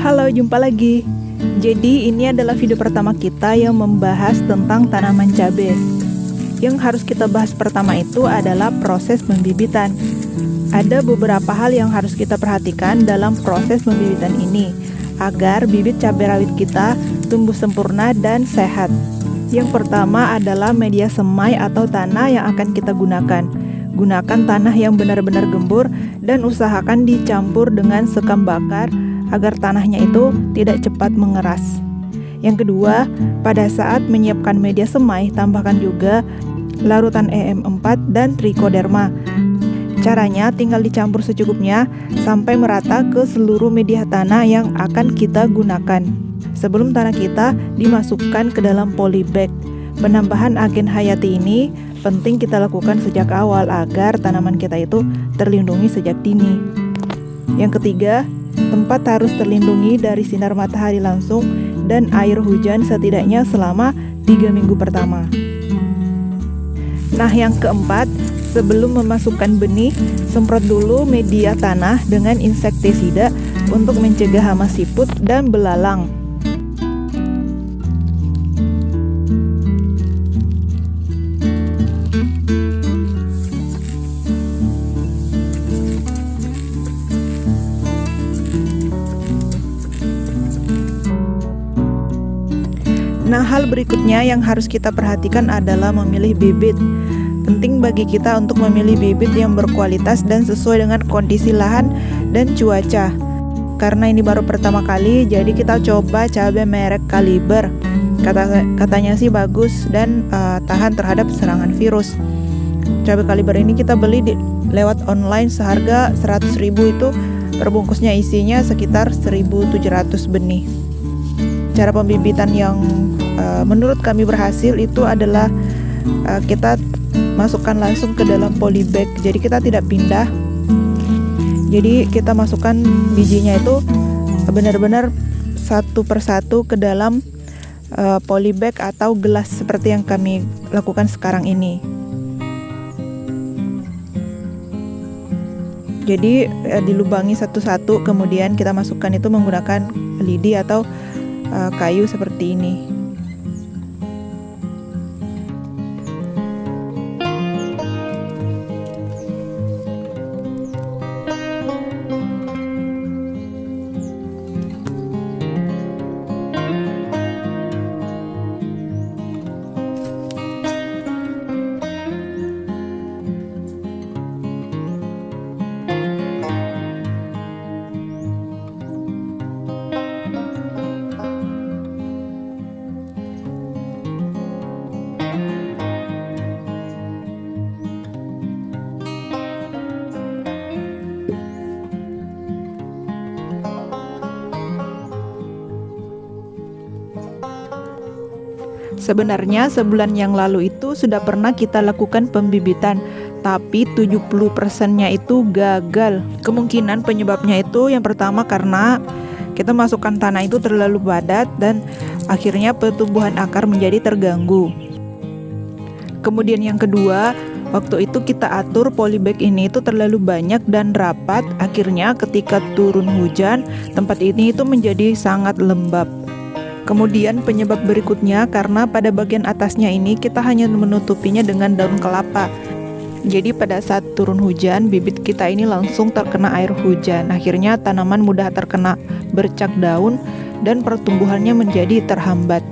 Halo, jumpa lagi. Jadi ini adalah video pertama kita yang membahas tentang tanaman cabai. Yang harus kita bahas pertama itu adalah proses pembibitan. Ada beberapa hal yang harus kita perhatikan dalam proses pembibitan ini agar bibit cabai rawit kita tumbuh sempurna dan sehat. Yang pertama adalah media semai atau tanah yang akan kita gunakan. Gunakan tanah yang benar-benar gembur dan usahakan dicampur dengan sekam bakar agar tanahnya itu tidak cepat mengeras. Yang kedua, pada saat menyiapkan media semai, tambahkan juga larutan EM4 dan trichoderma. Caranya tinggal dicampur secukupnya sampai merata ke seluruh media tanah yang akan kita gunakan. Sebelum tanah kita dimasukkan ke dalam polybag. Penambahan agen hayati ini penting kita lakukan sejak awal agar tanaman kita itu terlindungi sejak dini. Yang ketiga, tempat harus terlindungi dari sinar matahari langsung dan air hujan setidaknya selama 3 minggu pertama. Nah, yang keempat, sebelum memasukkan benih, semprot dulu media tanah dengan insektisida untuk mencegah hama siput dan belalang. Nah, hal berikutnya yang harus kita perhatikan adalah memilih bibit. Penting bagi kita untuk memilih bibit yang berkualitas dan sesuai dengan kondisi lahan dan cuaca. Karena ini baru pertama kali, jadi kita coba cabai merek Kaliber. Katanya sih bagus dan tahan terhadap serangan virus. Cabai Kaliber ini kita beli lewat online seharga 100.000 itu perbungkusnya isinya sekitar 1.700 benih. Cara pembibitan yang menurut kami berhasil itu adalah kita masukkan langsung ke dalam polybag. Jadi kita tidak pindah. Jadi kita masukkan bijinya itu benar-benar satu persatu ke dalam polybag atau gelas seperti yang kami lakukan sekarang ini. Jadi dilubangi satu-satu, kemudian kita masukkan itu menggunakan lidi atau kayu seperti ini. Sebenarnya sebulan yang lalu itu sudah pernah kita lakukan pembibitan, tapi 70%-nya itu gagal. Kemungkinan penyebabnya itu yang pertama karena kita masukkan tanah itu terlalu padat dan akhirnya pertumbuhan akar menjadi terganggu. Kemudian yang kedua, waktu itu kita atur polybag ini itu terlalu banyak dan rapat. Akhirnya ketika turun hujan, tempat ini itu menjadi sangat lembab. Kemudian penyebab berikutnya karena pada bagian atasnya ini kita hanya menutupinya dengan daun kelapa. Jadi pada saat turun hujan, bibit kita ini langsung terkena air hujan. Akhirnya tanaman mudah terkena bercak daun dan pertumbuhannya menjadi terhambat.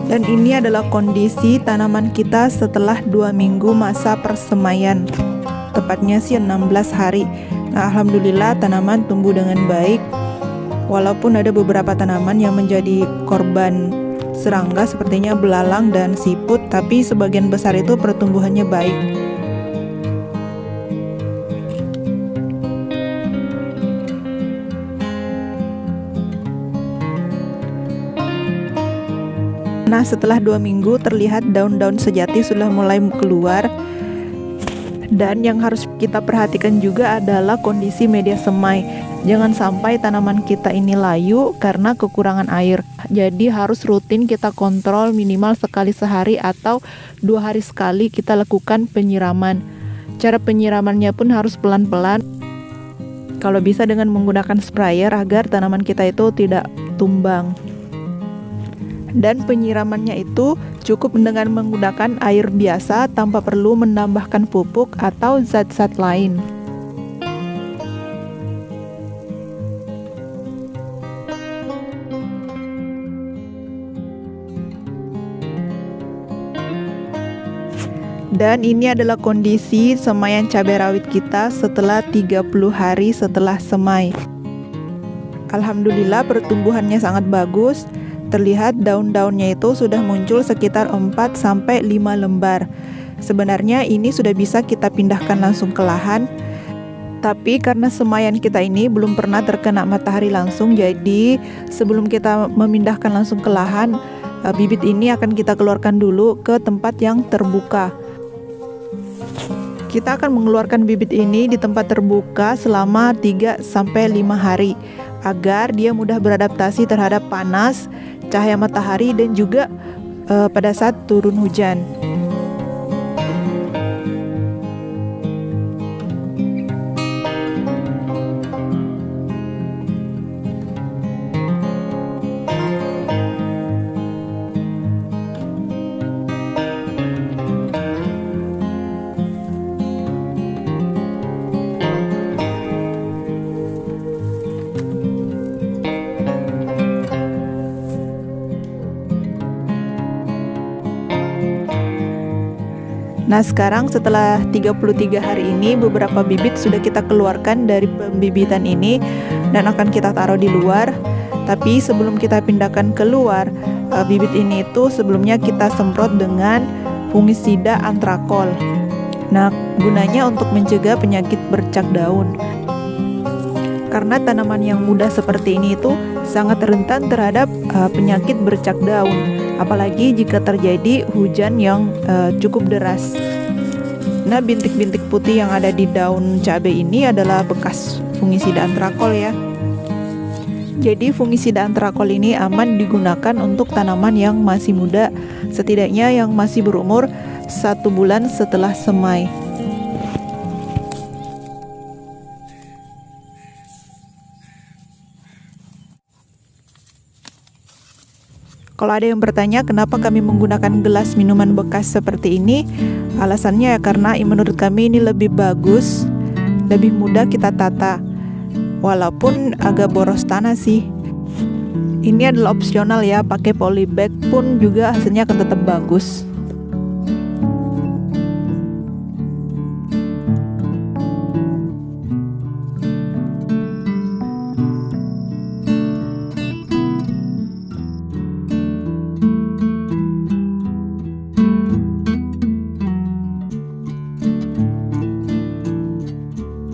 Dan ini adalah kondisi tanaman kita setelah 2 minggu masa persemaian. Tepatnya sih 16 hari. Nah, alhamdulillah tanaman tumbuh dengan baik. Walaupun ada beberapa tanaman yang menjadi korban serangga sepertinya belalang dan siput, tapi sebagian besar itu pertumbuhannya baik. Nah, setelah 2 minggu terlihat daun-daun sejati sudah mulai keluar. Dan yang harus kita perhatikan juga adalah kondisi media semai. Jangan sampai tanaman kita ini layu karena kekurangan air. Jadi harus rutin kita kontrol minimal sekali sehari atau 2 hari sekali kita lakukan penyiraman. Cara penyiramannya pun harus pelan-pelan. Kalau bisa dengan menggunakan sprayer agar tanaman kita itu tidak tumbang. Dan penyiramannya itu cukup dengan menggunakan air biasa tanpa perlu menambahkan pupuk atau zat-zat lain. Dan ini adalah kondisi semaian cabai rawit kita setelah 30 hari setelah semai. Alhamdulillah pertumbuhannya sangat bagus. Terlihat daun-daunnya itu sudah muncul sekitar 4-5 lembar. Sebenarnya ini sudah bisa kita pindahkan langsung ke lahan. Tapi karena semaian kita ini belum pernah terkena matahari langsung, jadi sebelum kita memindahkan langsung ke lahan, bibit ini akan kita keluarkan dulu ke tempat yang terbuka. Kita akan mengeluarkan bibit ini di tempat terbuka selama 3-5 hari agar dia mudah beradaptasi terhadap panas, cahaya matahari, dan juga pada saat turun hujan. Nah, sekarang setelah 33 hari ini, beberapa bibit sudah kita keluarkan dari pembibitan ini dan akan kita taruh di luar. Tapi sebelum kita pindahkan keluar, bibit ini itu sebelumnya kita semprot dengan fungisida antrakol. Nah, gunanya untuk mencegah penyakit bercak daun. Karena tanaman yang muda seperti ini itu sangat rentan terhadap penyakit bercak daun. Apalagi jika terjadi hujan yang cukup deras. Nah, bintik-bintik putih yang ada di daun cabai ini adalah bekas fungisida antrakol ya. Jadi fungisida antrakol ini aman digunakan untuk tanaman yang masih muda, setidaknya yang masih berumur 1 bulan setelah semai. Kalau ada yang bertanya kenapa kami menggunakan gelas minuman bekas seperti ini, alasannya ya karena menurut kami ini lebih bagus, lebih mudah kita tata, walaupun agak boros tanah sih. Ini adalah opsional ya, pakai polybag pun juga hasilnya akan tetap bagus.